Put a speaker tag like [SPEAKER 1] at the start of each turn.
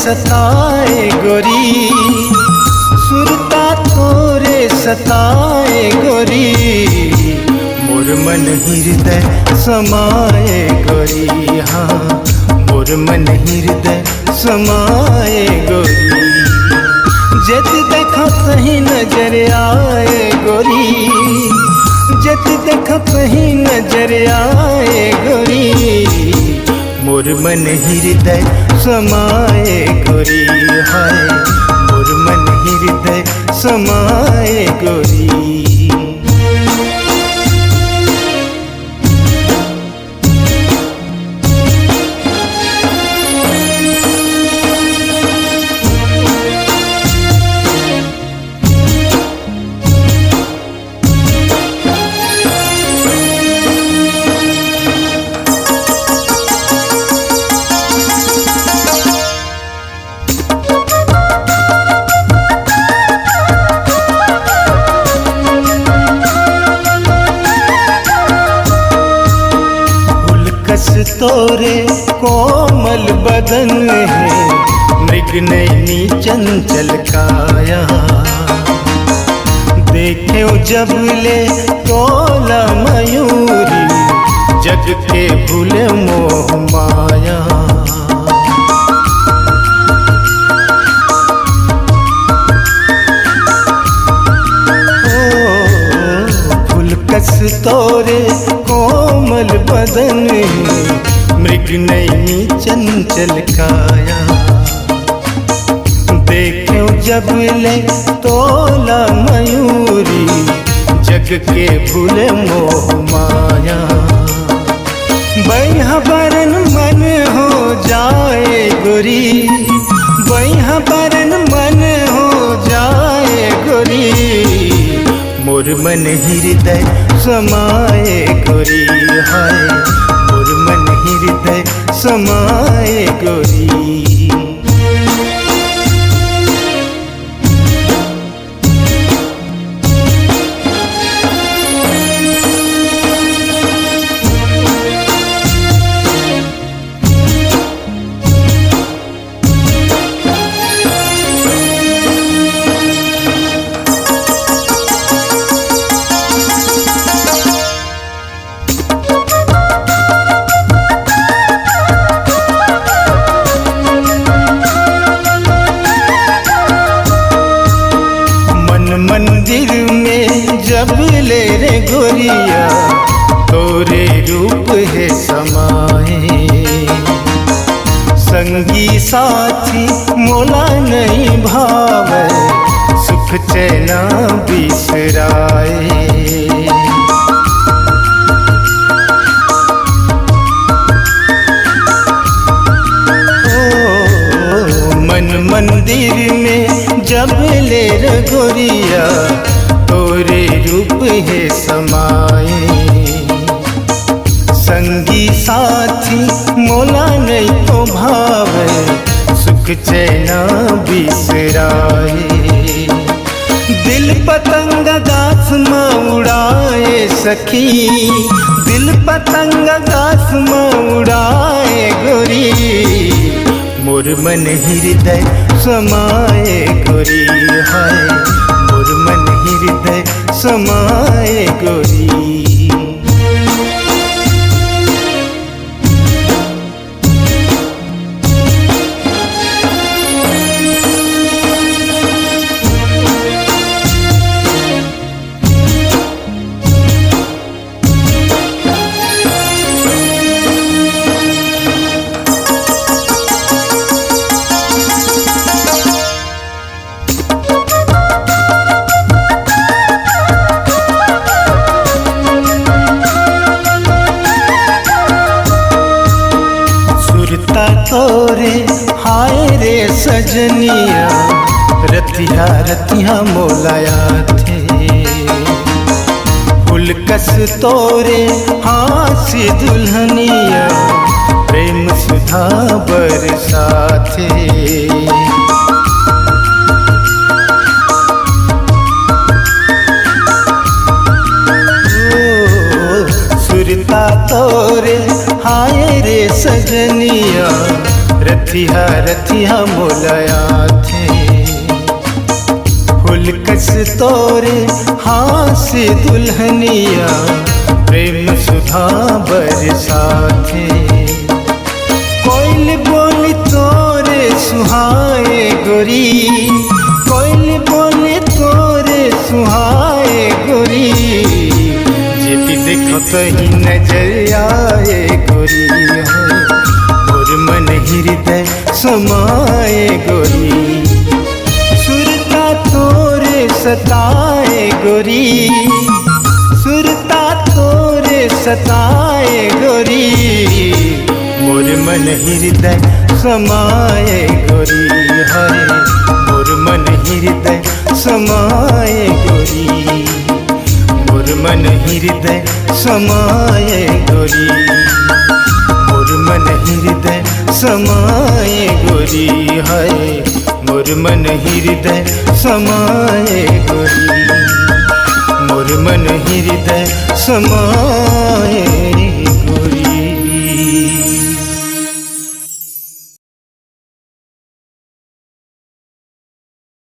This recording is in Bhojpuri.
[SPEAKER 1] सताए गोरी, सुरता तोरे सताए गोरी, मोर मन हृदय समाए गोरी, हाँ मोर मन हृदय समाए गोरी। जत देखा कहीं नजर आए गोरी, जत देखा कहीं नजर आए गोरी, मोर मन हृदय समाए गोरी, हाय मोर मन हृदय समाए गोरी। तोरे कोमल बदन है, मृग नैनी चंचल काया, देखे जब ले तोला मयूरी, जग के भूले मोह माया। फुलकस तोरे कोमल बदन है, मृग नैनी चंचल काया, देखे जब ले तोला मयूरी, जग के भूले मोह माया। बैहा बरन मन हो जाए गोरी, बैहा बरन मन हो जाए गोरी, मोर मन हृदय समाए गोरी, हाय मोर मन हृदय समाए गोरी। मंदिर में जब ले रे गोरिया, तोरे रूप है समाए, संगी साथी मोला नहीं भावे, सुख चैना बिसराए। मंदिर में जब ले रे गोरिया, तोरे रूप है समाए, संगी साथी मोला नहीं तो भावे, सुख चैना बिसराए। दिल पतंग गास में उड़ाए सखी, दिल पतंग गास में उड़ाए गोरी, मोर मन हृदय समाए गोरी, हाय मोर मन हृदय समाए गोरी। तोरे हाय रे सजनिया, रतिया रतिया मोलाया थे, फुलकस तोरे हासी दुल्हनिया, प्रेम सुधा बरसाथे। सुरता तोरे हाय रे सजनिया, रतिया रखिया रथिया मोलया थे फूल कस तोरे हाथ दुल्हनिया प्रेम सुधा बरसाथे कोयल बोली तोरे सुहाए गोरी कोयल बोली तोरे सुहाए गोरी जेती देखो कहीं नजर आए गोरी मोर मन हृदय समाए गोरी सुरता तोरे सताए गोरी सुरता तोरे सताए गोरी मोर मन हृदय समाए गोरी हरे मोर मन हृदय समाए गोरी मोर मन हृदय समाए गोरी मोर मन हृदय समाए गोरी हरे मोर मन हृदय समाए गोरी मोर मन हृदय समाए